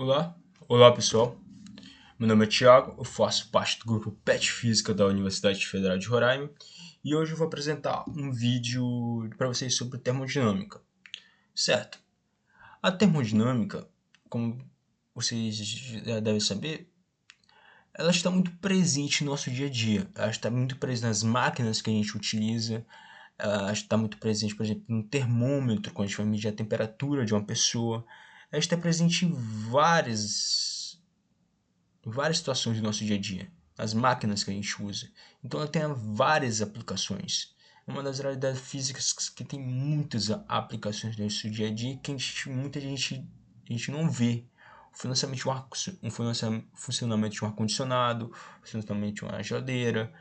Olá, olá pessoal. Meu nome é Thiago, eu faço parte do grupo PET Física da Universidade Federal de Roraima e hoje eu vou apresentar um vídeo para vocês sobre termodinâmica. Certo? A termodinâmica, como vocês já devem saber, ela está muito presente no nosso dia a dia. Ela está muito presente nas máquinas que a gente utiliza. Ela está muito presente, por exemplo, no termômetro, quando a gente vai medir a temperatura de uma pessoa. Ela está presente em várias situações do nosso dia a dia, as máquinas que a gente usa. Então ela tem várias aplicações. É uma das áreas da física que tem muitas aplicações no nosso dia a dia que muita gente a gente não vê. Funcionamento de um ar-condicionado, funcionamento de uma geladeira,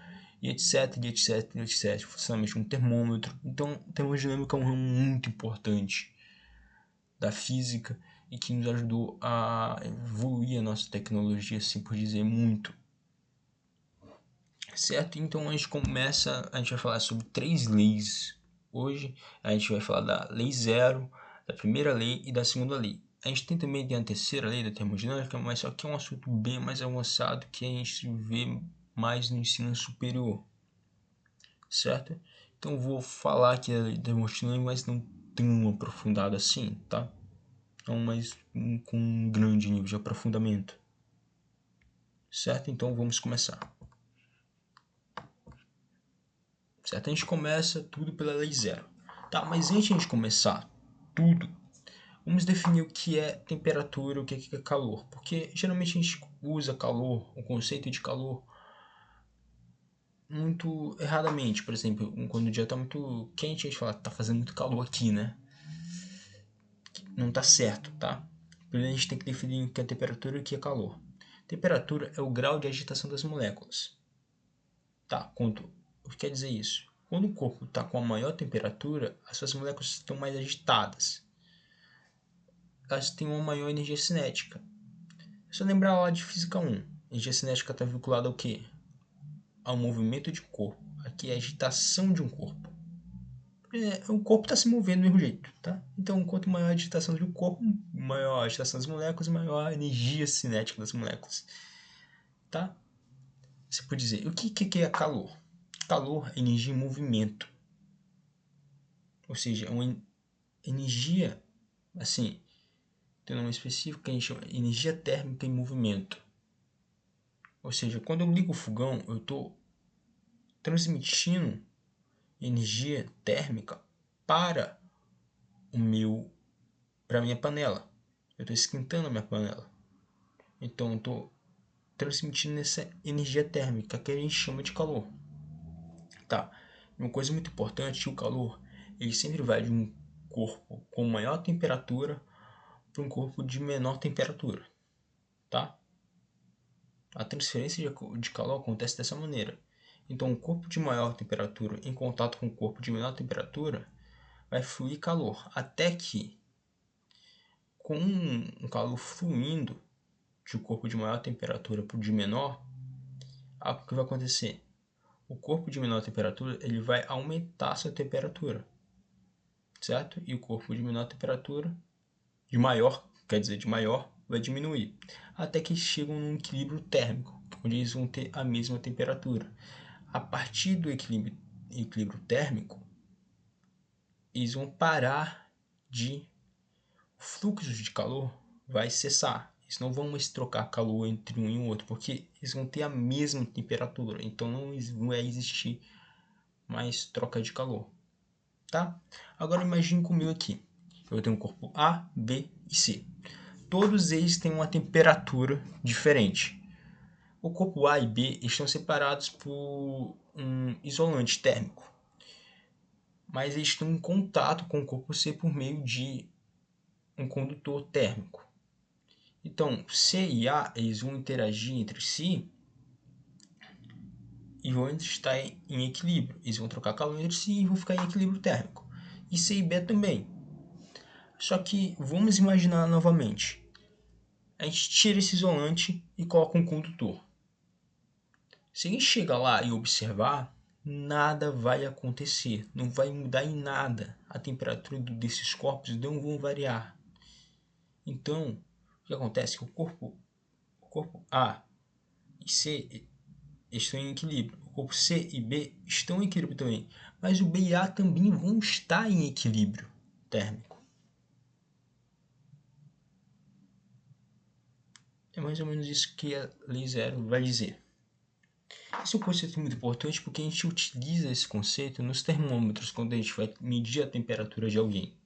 e etc, e etc, e etc. Funcionamento de um termômetro. Então, termodinâmica é um ramo muito importante da física e que nos ajudou a evoluir a nossa tecnologia, assim por dizer, muito. Certo? Então a gente vai falar sobre 3 leis. Hoje a gente vai falar da lei zero, da primeira lei e da segunda lei. A gente tem a terceira lei da termodinâmica, mas só que é um assunto bem mais avançado que a gente vê mais no ensino superior. Certo? Então vou falar aqui da termodinâmica, mas não tão aprofundado assim, tá? Então, mas com um grande nível de aprofundamento. Certo? Então vamos começar. Certo? A gente começa tudo pela lei zero. Tá, mas antes de a gente começar tudo, vamos definir o que é temperatura e o que é calor. Porque geralmente a gente usa calor, o conceito de calor, muito erradamente. Por exemplo, quando o dia está muito quente, a gente fala, tá fazendo muito calor aqui, né? Não tá certo, tá? Primeiro a gente tem que definir o que é temperatura e o que é calor. Temperatura é o grau de agitação das moléculas. Tá, o que quer dizer isso? Quando o corpo está com a maior temperatura, as suas moléculas estão mais agitadas. Elas têm uma maior energia cinética. É só lembrar lá de Física 1. Energia cinética está vinculada ao quê? Ao movimento de corpo. Aqui é a agitação de um corpo. O corpo está se movendo do mesmo jeito, tá? Então, quanto maior a agitação do corpo, maior a agitação das moléculas, maior a energia cinética das moléculas, tá? Você pode dizer, o que é calor? Calor é energia em movimento. Ou seja, é uma energia, assim, tem um nome específico que a gente chama de energia térmica em movimento. Ou seja, quando eu ligo o fogão, eu estou transmitindo energia térmica para para a minha panela. Eu estou esquentando a minha panela. Então, eu estou transmitindo essa energia térmica que a gente chama de calor. Tá. Uma coisa muito importante, o calor, ele sempre vai de um corpo com maior temperatura para um corpo de menor temperatura, tá? A transferência de calor acontece dessa maneira. Então, um corpo de maior temperatura em contato com um corpo de menor temperatura vai fluir calor, até que, com um calor fluindo de um corpo de maior temperatura para o de menor, o que vai acontecer? O corpo de menor temperatura ele vai aumentar sua temperatura, certo? E o corpo de menor temperatura, de maior, vai diminuir, até que chegam num equilíbrio térmico, onde eles vão ter a mesma temperatura. A partir do equilíbrio térmico, eles vão parar de... O fluxo de calor vai cessar. Eles não vão mais trocar calor entre um e o outro, porque eles vão ter a mesma temperatura. Então não vai existir mais troca de calor. Tá? Agora imagine comigo aqui. Eu tenho um corpo A, B e C. Todos eles têm uma temperatura diferente. O corpo A e B estão separados por um isolante térmico, mas eles estão em contato com o corpo C por meio de um condutor térmico. Então, C e A eles vão interagir entre si e vão estar em equilíbrio. Eles vão trocar calor entre si e vão ficar em equilíbrio térmico. E C e B também. Só que vamos imaginar novamente. A gente tira esse isolante e coloca um condutor. Se a gente chegar lá e observar, nada vai acontecer, não vai mudar em nada. A temperatura desses corpos não vão variar. Então, que acontece é que o corpo A e C estão em equilíbrio. O corpo C e B estão em equilíbrio também. Mas o B e A também vão estar em equilíbrio térmico. É mais ou menos isso que a lei zero vai dizer. Esse é um conceito muito importante porque a gente utiliza esse conceito nos termômetros quando a gente vai medir a temperatura de alguém.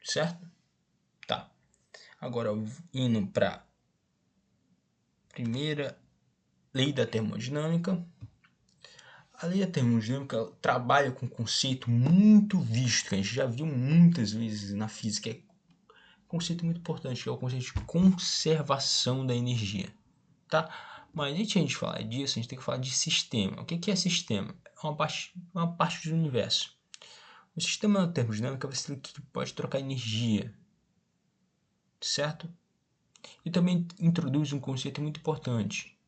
Certo? Tá. Agora, indo para a primeira lei da termodinâmica. A lei da termodinâmica trabalha com um conceito muito visto, que a gente já viu muitas vezes na física. É um conceito muito importante, que é o conceito de conservação da energia. Tá? Mas antes de a gente falar disso, a gente tem que falar de sistema. O que é sistema? É uma parte do universo. O sistema da termodinâmica vai ser o que pode trocar energia. Certo? E também introduz um conceito muito importante,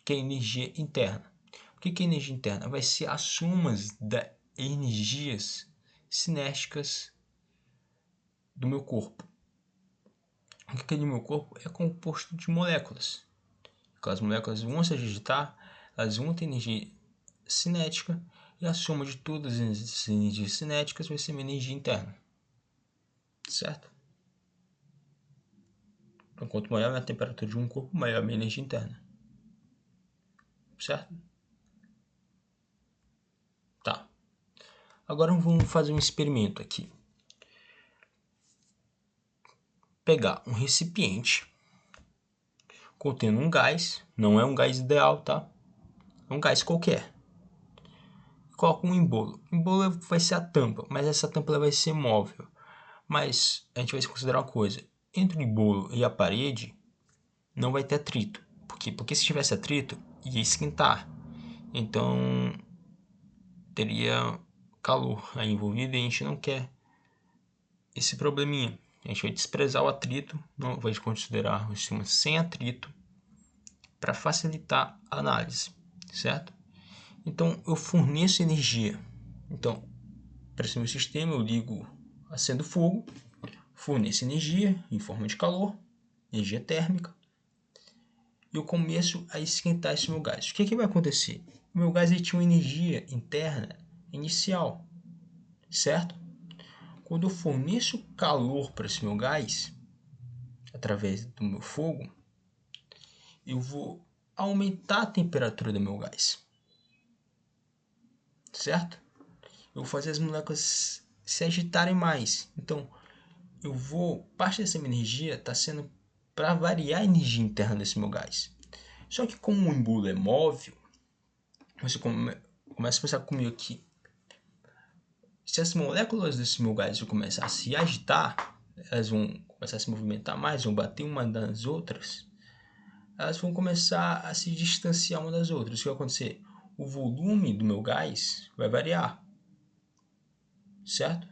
que é a energia interna. O que é energia interna? Vai ser a soma das energias cinéticas do meu corpo. O que é do meu corpo? É composto de moléculas. Aquelas moléculas vão se agitar, elas vão ter energia cinética, e a soma de todas as energias cinéticas vai ser uma energia interna. Certo? Então, quanto maior a temperatura de um corpo, maior a minha energia interna. Certo? Tá. Agora vamos fazer um experimento aqui. Pegar um recipiente contendo um gás, não é um gás ideal, tá? É um gás qualquer. Coloca um embolo. O embolo vai ser a tampa, mas essa tampa vai ser móvel. Mas a gente vai considerar uma coisa: entre o embolo e a parede não vai ter atrito. Por quê? Porque se tivesse atrito, ia esquentar. Então teria calor aí envolvido e a gente não quer esse probleminha. A gente vai desprezar o atrito, não vai considerar o sistema sem atrito para facilitar a análise, certo? Então eu forneço energia. Então, para esse meu sistema eu ligo, acendo fogo, forneço energia em forma de calor, energia térmica, e eu começo a esquentar esse meu gás. O que vai acontecer? O meu gás tinha uma energia interna inicial, certo? Quando eu forneço calor para esse meu gás, através do meu fogo, eu vou aumentar a temperatura do meu gás, certo? Eu vou fazer as moléculas se agitarem mais. Então, parte dessa minha energia está sendo para variar a energia interna desse meu gás. Só que como o embolo é móvel, você começa a pensar comigo aqui. Se as moléculas desse meu gás vão começar a se agitar, elas vão começar a se movimentar mais, vão bater uma das outras, elas vão começar a se distanciar uma das outras. O que vai acontecer? O volume do meu gás vai variar, certo?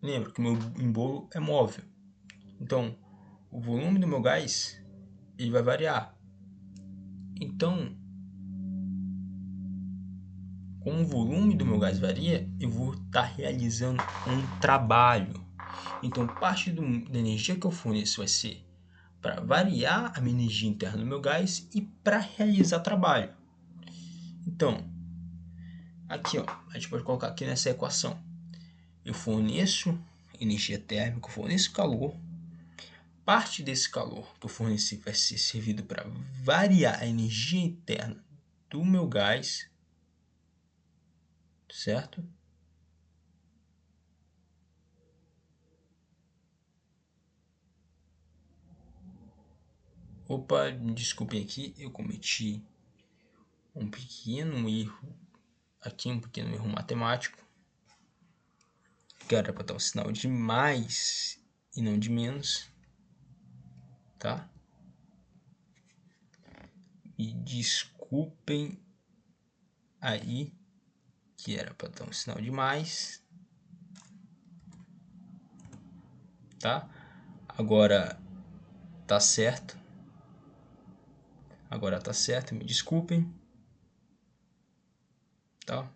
Lembra que o meu embolo é móvel. Então, o volume do meu gás ele vai variar. Então, como o volume do meu gás varia, eu vou estar realizando um trabalho. Então, parte da energia que eu forneço vai ser para variar a minha energia interna do meu gás e para realizar trabalho. Então, aqui ó, a gente pode colocar aqui nessa equação. Eu forneço energia térmica, eu forneço calor. Parte desse calor que eu forneci vai ser servido para variar a energia interna do meu gás, certo? Opa, desculpem aqui, eu cometi um pequeno erro aqui, um pequeno erro matemático, que era para dar um sinal de mais e não de menos, tá? E desculpem aí, que era para dar um sinal de mais, tá? Agora tá certo. Agora tá certo, me desculpem, tá?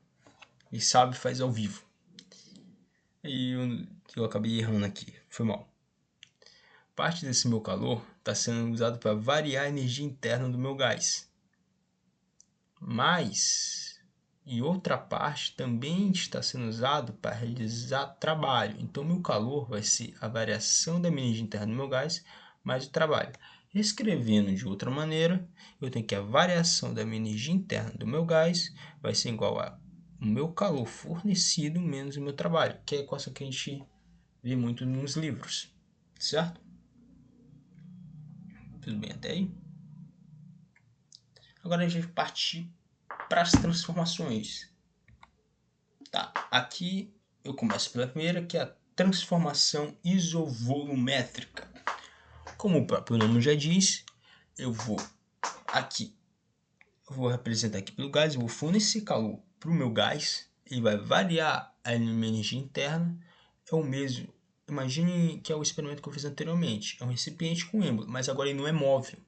E sabe faz ao vivo. E eu acabei errando aqui, foi mal. Parte desse meu calor está sendo usado para variar a energia interna do meu gás. E outra parte também está sendo usado para realizar trabalho. Então, meu calor vai ser a variação da minha energia interna do meu gás mais o trabalho. Escrevendo de outra maneira, eu tenho que a variação da minha energia interna do meu gás vai ser igual a o meu calor fornecido menos o meu trabalho, que é a equação que a gente vê muito nos livros, certo? Tudo bem até aí? Agora a gente vai partir para as transformações. Tá, aqui eu começo pela primeira, que é a transformação isovolumétrica. Como o próprio nome já diz, eu vou representar aqui pelo gás, eu vou fornecer calor para o meu gás, ele vai variar a minha energia interna, é o mesmo. Imagine que é o experimento que eu fiz anteriormente, é um recipiente com êmbolo, mas agora ele não é móvel.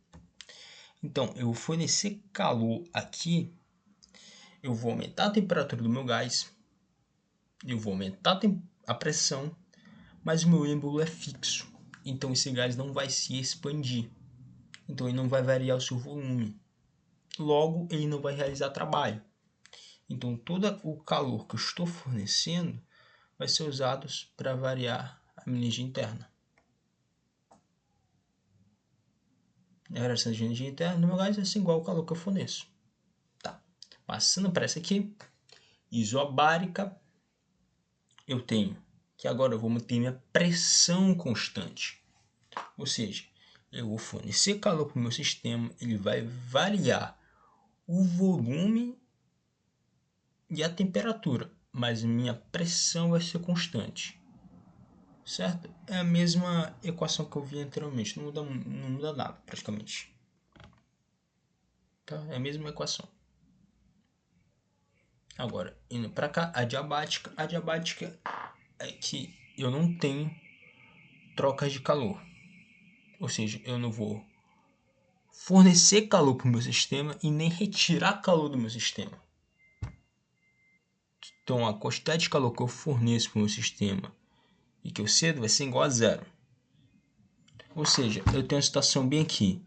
Então, eu vou fornecer calor aqui, eu vou aumentar a temperatura do meu gás, eu vou aumentar a pressão, mas o meu êmbolo é fixo, então esse gás não vai se expandir, então ele não vai variar o seu volume, logo ele não vai realizar trabalho. Então todo o calor que eu estou fornecendo vai ser usado para variar a minha energia interna. A variação de energia interna do meu gás vai ser igual ao calor que eu forneço. Tá. Passando para essa aqui, isobárica, eu tenho que agora eu vou manter minha pressão constante. Ou seja, eu vou fornecer calor para o meu sistema, ele vai variar o volume e a temperatura, mas minha pressão vai ser constante. Certo? É a mesma equação que eu vi anteriormente, não muda nada praticamente. Tá? É a mesma equação. Agora, indo para cá, a diabática. A diabática é que eu não tenho trocas de calor. Ou seja, eu não vou fornecer calor para o meu sistema e nem retirar calor do meu sistema. Então, a quantidade de calor que eu forneço para o meu sistema e que eu cedo vai ser igual a zero. Ou seja, eu tenho uma situação bem aqui,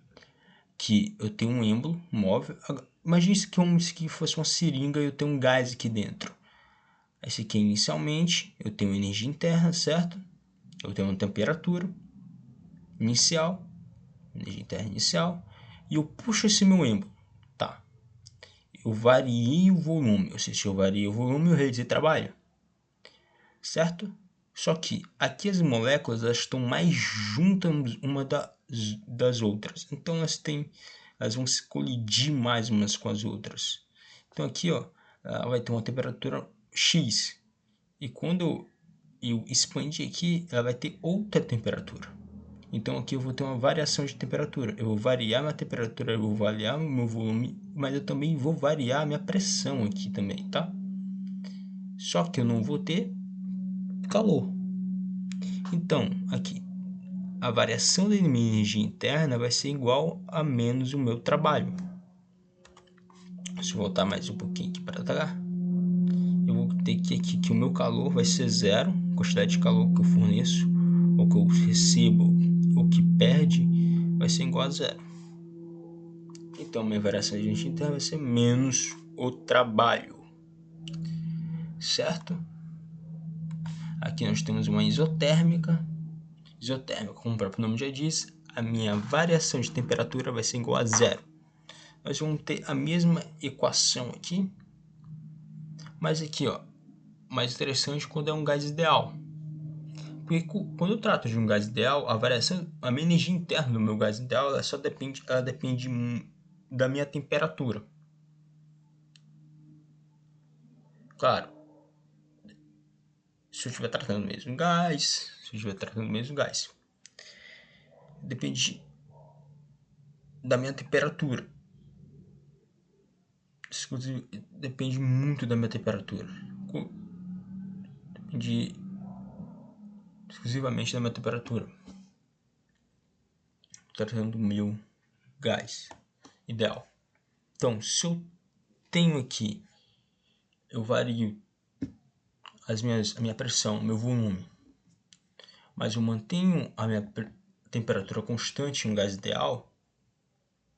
que eu tenho um êmbolo móvel. Imagine isso como se fosse uma seringa e eu tenho um gás aqui dentro. Esse aqui inicialmente, eu tenho energia interna, certo? Eu tenho uma temperatura inicial, energia interna inicial, e eu puxo esse meu êmbolo. Tá. Eu variei o volume, ou seja, se eu variei o volume, eu realizei trabalho. Certo? Só que aqui as moléculas elas estão mais juntas uma das outras. Então elas vão se colidir mais umas com as outras. Então aqui ó, ela vai ter uma temperatura X. E quando eu expandir aqui, ela vai ter outra temperatura. Então aqui eu vou ter uma variação de temperatura. Eu vou variar minha temperatura, eu vou variar o meu volume, mas eu também vou variar a minha pressão aqui também, tá? Só que eu não vou ter calor. Então, aqui, a variação da minha energia interna vai ser igual a menos o meu trabalho. Se eu voltar mais um pouquinho aqui para cá, eu vou ter que aqui que o meu calor vai ser zero, a quantidade de calor que eu forneço, ou que eu recebo, ou que perde, vai ser igual a zero. Então, minha variação de energia interna vai ser menos o trabalho, certo? Aqui nós temos uma isotérmica. Isotérmica, como o próprio nome já diz, a minha variação de temperatura vai ser igual a zero. Nós vamos ter a mesma equação aqui, mas aqui, ó, mais interessante quando é um gás ideal. Porque quando eu trato de um gás ideal, a minha energia interna do meu gás ideal, ela depende da minha temperatura. Claro, se eu estiver tratando do mesmo gás, depende da minha temperatura. Depende muito da minha temperatura. Depende exclusivamente da minha temperatura. Tratando do meu gás ideal. Então, se eu tenho aqui, eu vario a minha pressão, meu volume, mas eu mantenho a minha temperatura constante em um gás ideal,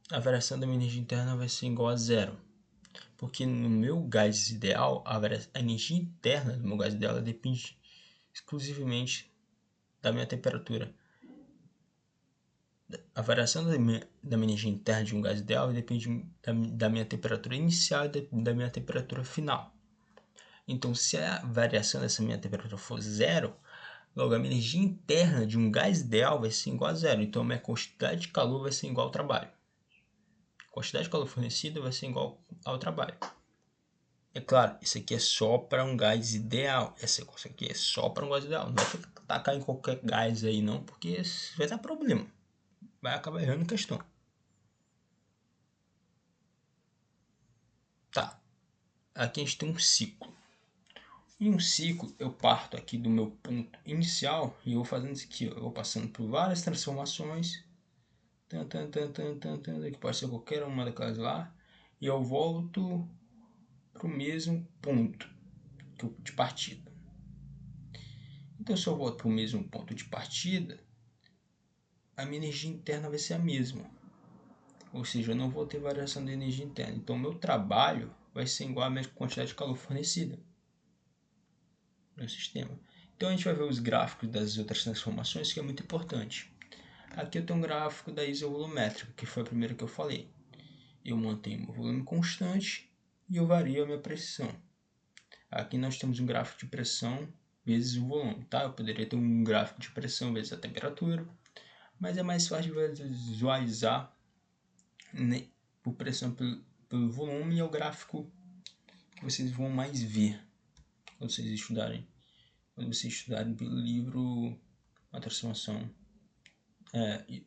a variação da minha energia interna vai ser igual a zero. Porque no meu gás ideal, a energia interna do meu gás ideal depende exclusivamente da minha temperatura. A variação da minha energia interna de um gás ideal depende da minha temperatura inicial e da minha temperatura final. Então, se a variação dessa minha temperatura for zero, logo a minha energia interna de um gás ideal vai ser igual a zero. Então, a minha quantidade de calor vai ser igual ao trabalho. A quantidade de calor fornecida vai ser igual ao trabalho. É claro, isso aqui é só para um gás ideal. Essa coisa aqui é só para um gás ideal. Não vai tacar em qualquer gás aí não, porque vai dar problema. Vai acabar errando a questão. Tá. Aqui a gente tem um ciclo. Em um ciclo, eu parto aqui do meu ponto inicial e eu vou fazendo isso aqui. Eu vou passando por várias transformações. Que pode ser qualquer uma daquelas lá. E eu volto para o mesmo ponto de partida. Então, se eu volto para o mesmo ponto de partida, a minha energia interna vai ser a mesma. Ou seja, eu não vou ter variação de energia interna. Então, o meu trabalho vai ser igual à mesma quantidade de calor fornecida no sistema. Então, a gente vai ver os gráficos das outras transformações, que é muito importante. Aqui eu tenho um gráfico da isovolumétrica, que foi a primeira que eu falei. Eu mantenho o volume constante e eu vario a minha pressão. Aqui nós temos um gráfico de pressão vezes o volume, tá? Eu poderia ter um gráfico de pressão vezes a temperatura, mas é mais fácil de visualizar, né, por pressão pelo volume, e é o gráfico que vocês vão mais ver quando vocês estudarem pelo livro A Transformação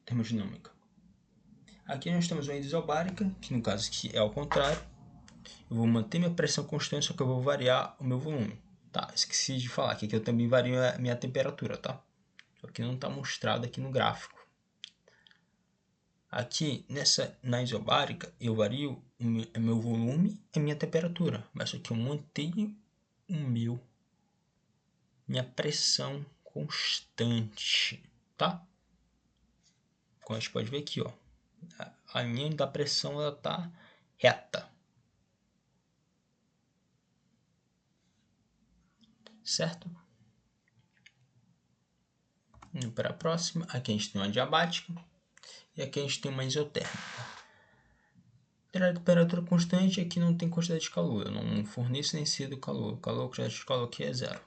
Termodinâmica. Aqui nós temos uma isobárica, que no caso aqui é ao contrário. Eu vou manter minha pressão constante, só que eu vou variar o meu volume. Tá, esqueci de falar que aqui eu também vario a minha temperatura, tá? Só que não está mostrado aqui no gráfico. Aqui na isobárica eu vario o meu volume e minha temperatura, mas só que eu mantenho minha pressão constante, tá? Como a gente pode ver aqui, ó, a linha da pressão ela tá reta, certo? Indo para a próxima, aqui a gente tem uma adiabática e aqui a gente tem uma isotérmica. Temperatura constante, aqui não tem quantidade de calor, eu não forneço nem cedo calor, a quantidade de calor aqui é zero.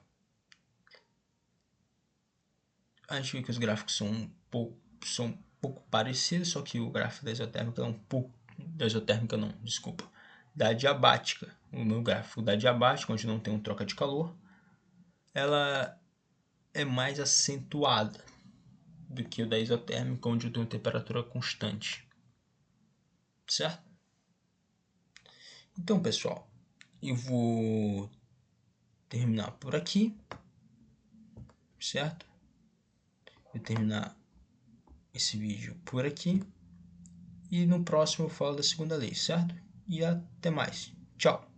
A gente vê que os gráficos são um pouco parecidos, só que o gráfico da isotérmica é um pouco... Da isotérmica não, desculpa. Da adiabática. O meu gráfico da adiabática, onde não tem um troca de calor, ela é mais acentuada do que o da isotérmica, onde eu tenho temperatura constante. Certo? Então, pessoal, eu vou terminar por aqui. Certo? Vou terminar esse vídeo por aqui. E no próximo eu falo da segunda lei, certo? E até mais. Tchau!